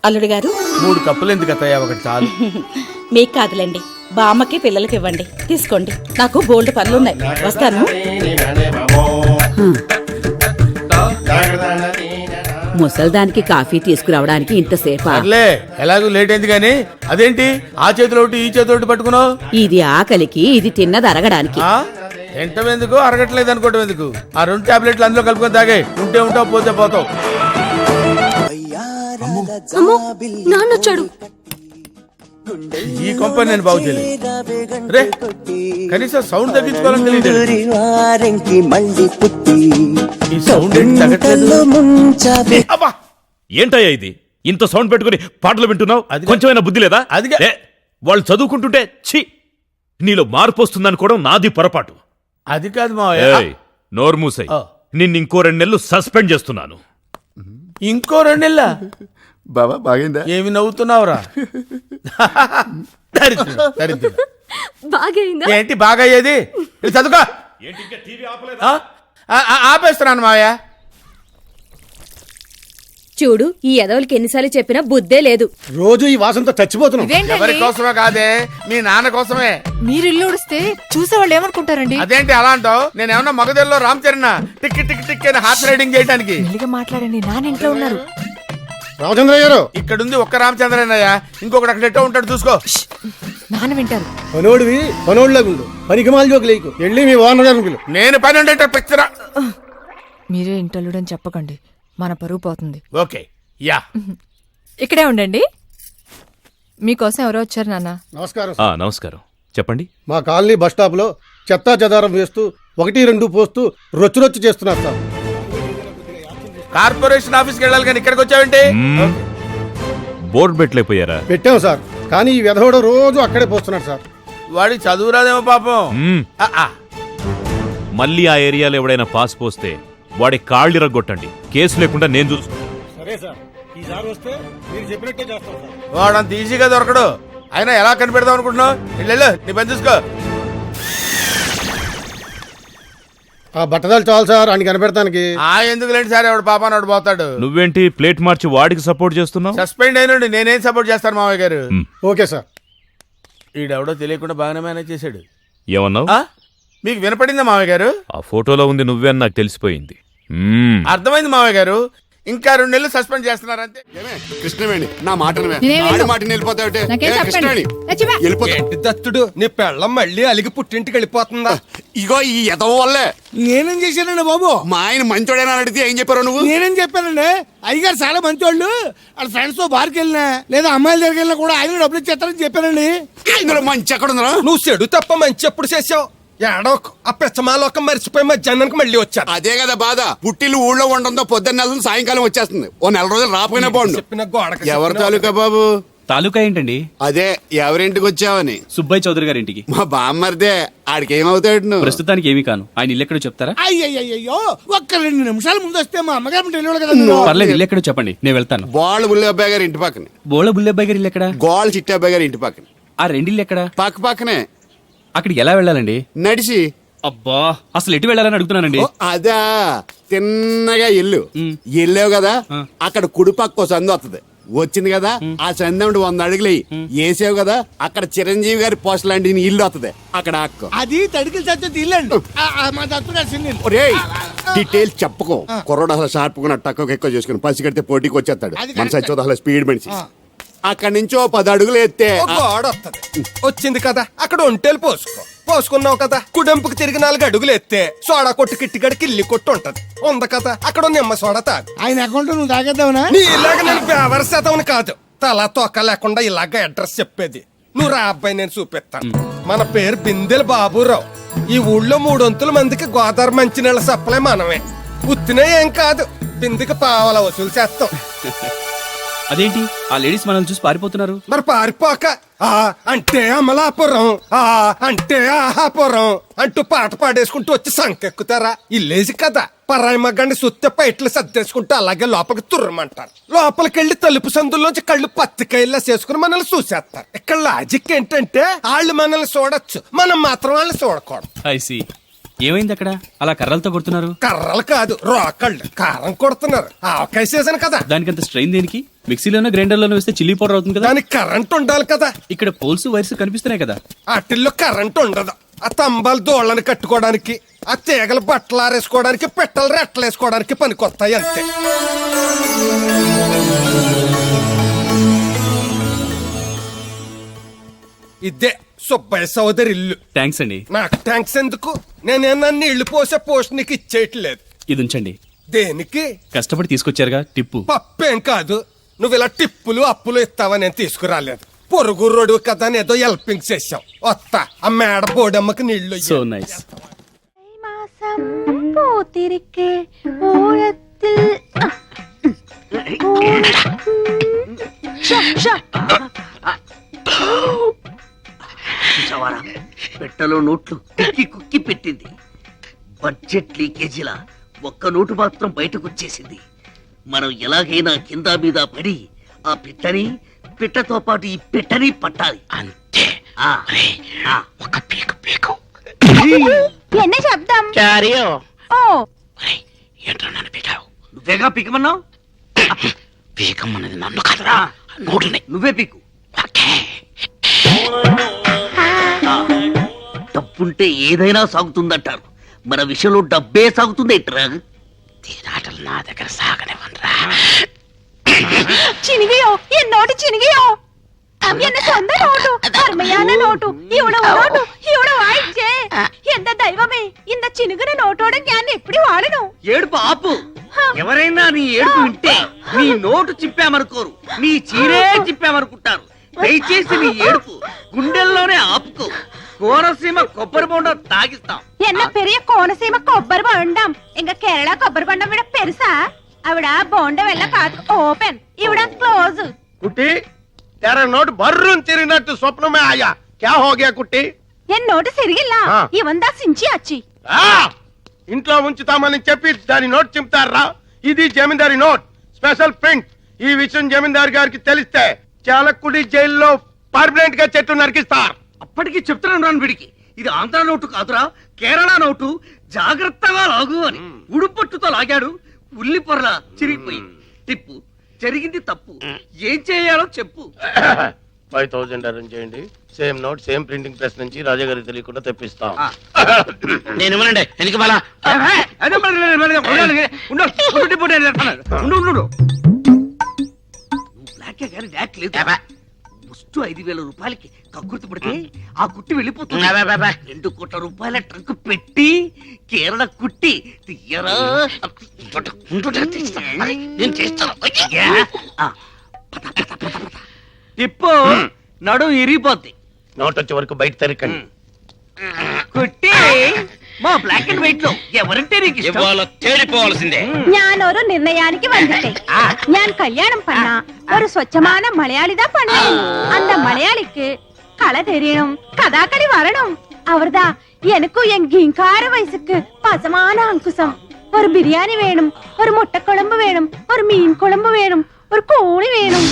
అల్లుడు గారు 3 కప్పులు ఎందుకు అత్తయ్యా, ఒకటి చాలు. మీకు కాదులేండి, బామ్మకి పిల్లలకి ఇవ్వండి. తీసుకోండి, నాకు బోల్డ్ పనులున్నాయి. వస్తాను. ముసల్దానికి కాఫీ తీసుకురావడానికి ఇంతసేపా? ఎలాగో లేట్ అయింది గానీ, అదేంటి ఆ చేతిలో ఒకటి ఈ చేతిలో ఒకటి పట్టుకున్నావు? ఇది ఆకలికి, ఇది తిన్నది అరగడానికి. తింటం ఎందుకు, అరగట్లేదు అనుకోవటం ఎందుకు? ఆ 2 టాబ్లెట్లు అందులో కలుపుకొని తాగే. ఉంటే ఉంటావు, పోతే పోతావు. నాన్నొచ్చాడు. ఈ కొంప నేను బాగు చేయలేదు రే. కనీసం సౌండ్ తగ్గించుకోవాలని తెలియదు. ఈ సౌండ్ ఏంటయ్యా ఇది? ఇంత సౌండ్ పెట్టుకుని పాటలు వింటున్నావు? కొంచెమైనా బుద్ధి లేదా? అదిగా వాళ్ళు చదువుకుంటుంటే ఛీ, నీలో మార్పు వస్తుందనుకోవడం నాది పొరపాటు. అది కాదు మావయ్య. నోరు మూసాయి. నిన్ను ఇంకో 2 నెలలు సస్పెండ్ చేస్తున్నాను. ఇంకో 2 నెలల? బాబా బాగైందా? ఏమి నవ్వుతున్నావురా? ఏంటి బాగా అయ్యేది? చదువుకో. ఆపేస్తున్నాను మావయ్య. చూడు, ఈ ఎదవలకి ఎన్నిసార్లు చెప్పినా బుద్ధే లేదు. రోజు ఈ వాసనతో చచ్చిపోతున్నాం. ఎవరి కోసమే కాదే, మీ నాన్న కోసమే. మీరు ఇల్లు ఉడిస్తే చూసేవాళ్ళు ఏమనుకుంటారండి? అదేంటి అలా అంటావు? నేనేమన్నా మగధల్లో Ram Charan tick tick tick అని హార్స్ రైడింగ్ చేయడానికి? మెల్లిగా మాట్లాడండి, నాన్న ఇంట్లో ఉన్నారు. రామచంద్ర గారు, ఇక్కడ ఉంది ఒక్క రామచంద్రయ్య, ఇంకొకటి అక్కడ ఎట్టో ఉంటాడు, చూసుకో. నాన్న వింటారు. పనోడివి పనోడ్లాగుండు, పనికి మాల జోకి లేకు. వెళ్ళి మీ ఓనర్ గారికి. నేను పని ఉండే పిక్చరా. మీరే ఇంటల్లుడని చెప్పకండి, మన పరువు పోతుంది. ఓకే యా, ఇక్కడే ఉండండి. మీకోసం ఎవరో వచ్చారు నాన్న. నమస్కారం. నమస్కారం, చెప్పండి. మా కాలనీ బస్ స్టాప్ లో చెత్తా చెదారం వేస్తూ 1-2 పోస్తూ రొచ్చు చేస్తున్నారు సార్. కార్పొరేషన్ ఆఫీస్కి వెళ్ళాలి కానీ ఇక్కడికి వచ్చావేంటి? బోర్డు పెట్టలేకపోయారా? పెట్టాం సార్, కానీ ఈ వెధవడు రోజు అక్కడే పోస్తున్నాడు సార్. వాడికి చదువు రాదేమో పాపం. మళ్ళీ ఆ ఏరియాలో ఎవడైనా పాస్ పోస్తే వాడి కాళ్ళు ఇరగొట్టండి. కేసు లేకుండా నేను చూసుకుంటాను. సరే సార్, ఈసారి వస్తే మీరు చెప్పినట్టే చేస్తాం సార్. వాడంత ఈజీగా దొరకడు. అయినా ఎలా కనిపెడదాం అనుకుంటున్నావు? వెళ్ళు, నీ పని చూసుకో. ఆ బట్టదాలు చాలు సార్ అని కనిపెడతానికి. ఎందుకు లేండి సార్, ఎవడు పాపాను వాడు పోతాడు. నువ్వేంటి ప్లేట్ మార్చి వాడికి సపోర్ట్ చేస్తున్నావు? సస్పెండ్ అయినండి, నేనేం సపోర్ట్ చేస్తాను మావయ్య గారు. Okay sir. ఈడెవడో తెలియకుండా బాగానే మేనేజ్ చేశాడు. ఏమన్నావు? మీకు వినపడిందా మావయ్య గారు? ఆ ఫోటోలో ఉంది నువ్వే అని నాకు తెలిసిపోయింది. అర్థమైంది మావయ్య గారు. ఇంకా 2 నెలలు సస్పెండ్ చేస్తున్నారంతే. కృష్ణవేణి, నా మాటను దత్తుడు, నీ పెళ్ళం మళ్ళీ అలిగి పుట్టింటికి వెళ్ళిపోతుందా? ఇగో ఈ ఎదవ వల్లే. నేనేం చేశానండి బాబు? మా ఆయన మంచోడైనా అడిగితే ఏం చెప్పారు నువ్వు? నేనేం చెప్పానండి? అయ్యగారు చాలా మంచోళ్ళు. వాళ్ళ ఫ్రెండ్స్ తో బార్కి వెళ్ళినా లేదా అమ్మాయిల దగ్గరికి వెళ్ళినా కూడా ఆయన డబ్బులు ఇచ్చేస్తారని చెప్పానండి. ఇందులో మంచి ఎక్కడ ఉందా? నువ్వు చెడు తప్ప మంచి ఎప్పుడు చేసావు? ఏడో ఆ పెచ్చమాలోకం మర్చిపోయి మధ్యాహ్నానికి మళ్ళీ వచ్చారు. అదే కదా బాధ. పుట్టిల్లు ఊళ్ళో ఉండడంతో పొద్దున్న నెల సాయంకాలం వచ్చేస్తుంది. ఓ 4 రోజులు రాపోయినా బాగుండు. చెప్పిన గోడకి ఎవరి తాలూకా బాబు? తాలూకా ఏంటండి? అదే ఎవరింటికి వచ్చావని. సుబ్బయ్య చౌదరి గారి ఇంటికి. మా బామ్మర్దే. ఆడికి ఏమవుతాడు నువ్వు? ప్రస్తుతానికి ఏమీ కాను. ఆయన ఇల్లు ఎక్కడో చెప్తారా? అయ్యో, ఒక్క 2 నిమిషాలు ముందు వస్తే మా అమ్మగారు కదా. పర్లేదు, ఇల్లు ఎక్కడో చెప్పండి, నేను వెళ్తాను. బోళ్ళ బుల్లి అబ్బాయి గారి ఇంటి పక్కన. బోళ్ళ బుల్లి అబ్బాయి గారి ఇల్లు ఎక్కడ? గోళ్ళ చిట్టి అబ్బాయి గారి ఇంటి పక్కన. ఆ 2 ఇల్లు ఎక్కడ? పక్కనే. అక్కడికి ఎలా వెళ్ళాలండి? నడిచి. అబ్బా, అసలు ఎటు వెళ్ళాలని అడుగుతున్నానండి. అదా, తిన్నగా ఇల్లు వెళ్ళావు కదా, అక్కడ కుడి పక్క సందు వస్తుంది. వచ్చింది కదా, ఆ సందు 100 అడుగులు వేసావు కదా, అక్కడ చిరంజీవి గారి పోస్ట్ లాంటి ఇల్లు వస్తుంది. అక్కడ అక్క అది తడికి చచ్చి ఇల్లండి. డీటెయిల్స్ చెప్పుకో. కుర్రోడు అసలు షార్ప్ గా తక్కువ ఎక్కువ చేసుకుని పసి కడితే పోటీకి వచ్చేస్తాడు. మన సచ్చోదు అసలు స్పీడ్ మనిషి. అక్కడి నుంచి 10 అడుగులు ఎత్తే గోడ వస్తుంది. వచ్చింది కదా, అక్కడ ఒంటేలు పోసుకున్నావు కదా, కుడెంపుకు తిరిగి 4 అడుగులు ఎత్తే సోడా కొట్టు కిట్టిగడి కిల్లి కొట్టు ఉంటది. ఉంది కదా, అక్కడ నిమ్మ సోడా తాగు. ఆయన అకౌంట్ నువ్వు తాగేద్దావునా? నీ ఇలాగ నేను వ్యవరసేతవని కాదు, తల తోక లేకుండా ఇలాగ అడ్రస్ చెప్పేది. నువ్వు రా అబ్బాయి, నేను చూపిస్తాను. మన పేరు బిందెల బాబురావు. ఈ ఊళ్ళో 300 మందికి గోదావరి మంచినీళ్ళ సప్లై మనమే. ఉత్తినే ఏం కాదు, బిందెకి పావలా వసూలు చేస్తాం. అదేంటి ఆ లేడీస్ మనల్ని చూసి పారిపోతున్నారు? మరి పారిపోక అంటే అమలాపురం, అంటే ఆహాపురం అంటూ పాట పాడేసుకుంటూ వచ్చి సంకెక్కుతారా? ఇల్లేసి కదా, పరాయి మగాన్ని సుత్తే పైట్లు సర్దేసుకుంటే అలాగే లోపలికి తుర్రమంటారు. లోపలికెళ్ళి తలుపు సందుల్లోంచి కళ్ళు పత్తికాయల్లా చేసుకుని మనల్ని చూసేస్తారు. ఇక్కడ లాజిక్ ఏంటంటే వాళ్ళు మనల్ని చూడొచ్చు, మనం మాత్రం వాళ్ళని చూడకూడదు. ఐసి ఏమైంది అక్కడ అలా కర్రలతో కొడుతున్నారు? కర్రలు కాదు, రోకళ్ళు కారం కొడుతున్నారు. ఆవకాయ సీజన్ కదా. దానికంత స్ట్రెయిన్ దేనికి? మిక్సీలోనో గ్రైండర్లోనో వేస్తే చిల్లీ పౌడర్ అవుతుంది కదా. దానికి కరెంట్ ఉండాలి కదా. ఇక్కడ పోల్స్ వైర్స్ కనిపిస్తున్నాయి కదా. వాటిల్లో కరెంట్ ఉండదు. ఆ తంబాలు దోళ్ళని కట్టుకోవడానికి, ఆ తీగలు బట్టలు ఆరేసుకోవడానికి, పెట్టలు రెట్టలు వేసుకోవడానికి పనికొస్తాయి అంతే. ఇదే సుబ్బయ్య సోదరి ఇల్లు. థ్యాంక్స్ అండి. నాకు థ్యాంక్స్ ఎందుకు? నేనేనా నీళ్లు పోసే పోస్ట్ నీకు ఇచ్చేయట్లేదు. ఇది ఉంచండి. దేనికి? కష్టపడి తీసుకొచ్చారుగా టిప్పు. పప్పేం కాదు. నువ్వు ఇలా టిప్పులు అప్పులు ఇస్తావని నేను తీసుకురాలేదు. పొరుగు రోడ్డు కదా అని ఏదో హెల్పింగ్ చేసావు. వస్తా ఆ మేడ బోడమ్మకి నీళ్లు ఇయ్యి. So nice. పెట్టలో నోట్లు కుక్కి కుక్కి పెట్టింది. బడ్జెట్ లీకేజీలా ఒక్క నోటు మాత్రం బయటకు వచ్చేసింది. మనం ఎలాగైనా కింద మీద పడి ఆ పిట్టతో పాటు ఈ పిట్టని పట్టాలి అంతే. ఒక పీకు పీకు ఎన్న శబ్దం ఏంట్రా నన్ను పీకావు? నువ్వేగా పీకమన్నావు. పీకమన్నది నన్ను కాదురా, నోటుని. నువ్వే పీకు. డబ్బుంటే ఏదైనా సాగుతుందంటారు. మన విషయంలో డబ్బే సాగుతుంది ఏంట్రా? తీరాటలు నా దగ్గర సాగనివ్వరా. చినిగియో എന്നോട് ചിനികിയോ എന്നെ സ്വന്തം നോട്ടു അർമ്മയാന നോട്ടു ഇവിടെ നോട്ടു ഇവിടെ വായിച്ചേ എന്റെ ദൈവമേ ఇంత చినుగున నోటోడ ഞാൻ ఎప్పుడు వాడను. ఏడుపు ఆపు. ఎవరైనా నీ ఏడుపు వింటే నీ నోటు చిప్పామనుకోరు, నీ చీరే చిప్పామనుకుంటారు. దయచేసి నీ ఏడుపు గుండెల్లోనే ఆపుకో. కోనసీమ కొబ్బరి బొండం తాగిస్తాం. என்ன பெரிய కోనసీమ కొబ్బరి బొండం. ఇంకా కేరళ కొబ్బరి బొండం విడ పెరుసా. ఆవిడ బొండం వెళ్ళ కాదు, ఓపెన్. ఇవిడ క్లోజ్. కుట్టి తెర నోటు బర్రుని తిరిగినట్టు స్వప్నమే ఆయా. క్యా హో గయా కుట్టి? నోటు సిరిగిల్ల ఇవందా సించి అచ్చి. ఇంట్లో ఉంచుతామని చెప్పి దాని నోట్ చింపుతారా? ఇది జమీందారి నోట్, స్పెషల్ ప్రింట్. ఈ విషయం జమీందారు గారికి తెలిస్తే చాలకుడి జైల్లో పర్మనెంట్ గా చెట్టు నరికిస్తారు. అప్పటికి చెప్తున్నాను రాను వీడికి, ఇది ఆంధ్ర నోటు కాదురా, కేరళ నోటు. జాగ్రత్తగా లాగు అని ఉడుపట్టుతో లాగాడు. ఉల్లి పొరలా చిరిగిపోయింది. టిప్పు జరిగింది తప్పు. ఏం చేయాలో చెప్పు. 5000 అరేంజ్ చేయండి. Same note same printing press నుంచి రాజా గారికి తెలియకుండా తెప్పిస్తాం. నేను ఇవ్వనండి. ఎందుకు బాలా? ముస్టు 5000 రూపాయలకి కక్కుర్తి పడితే ఆ కుట్టి వెళ్ళిపోతుంది. 2 కోట్ల రూపాయల ట్రంక్ పెట్టి కేరళ కుట్టి తీయరా. నేను చేస్తాను. టిప్పు నడు ఇరిగిపోద్ది. నోట్ వచ్చే వరకు బయట తెరకండి. కుట్టి మా బ్లాక్ అండ్ వైట్ లో ఎవరంటే నీకు ఇష్టం? తేలిపోవాల్సిందే. ഞാനൊരു നിർണയാനിക്ക് വന്നിട്ടേ ഞാൻ കല്യാണം பண்ண ஒரு സ്വച്ഛமான മലയാളിതാ பண்ணேன். அந்த மலையாளிக்கு கலை தெரியணும், கதாகளி வரணும். அவர்தா எனக்கும் என் கிங்கார வயசுக்கு பசமான அங்குசம். ஒரு பிரியாணி வேணும், ஒரு முட்டை குழம்பு வேணும், ஒரு மீன் குழம்பு வேணும், ஒரு கோழி வேணும்.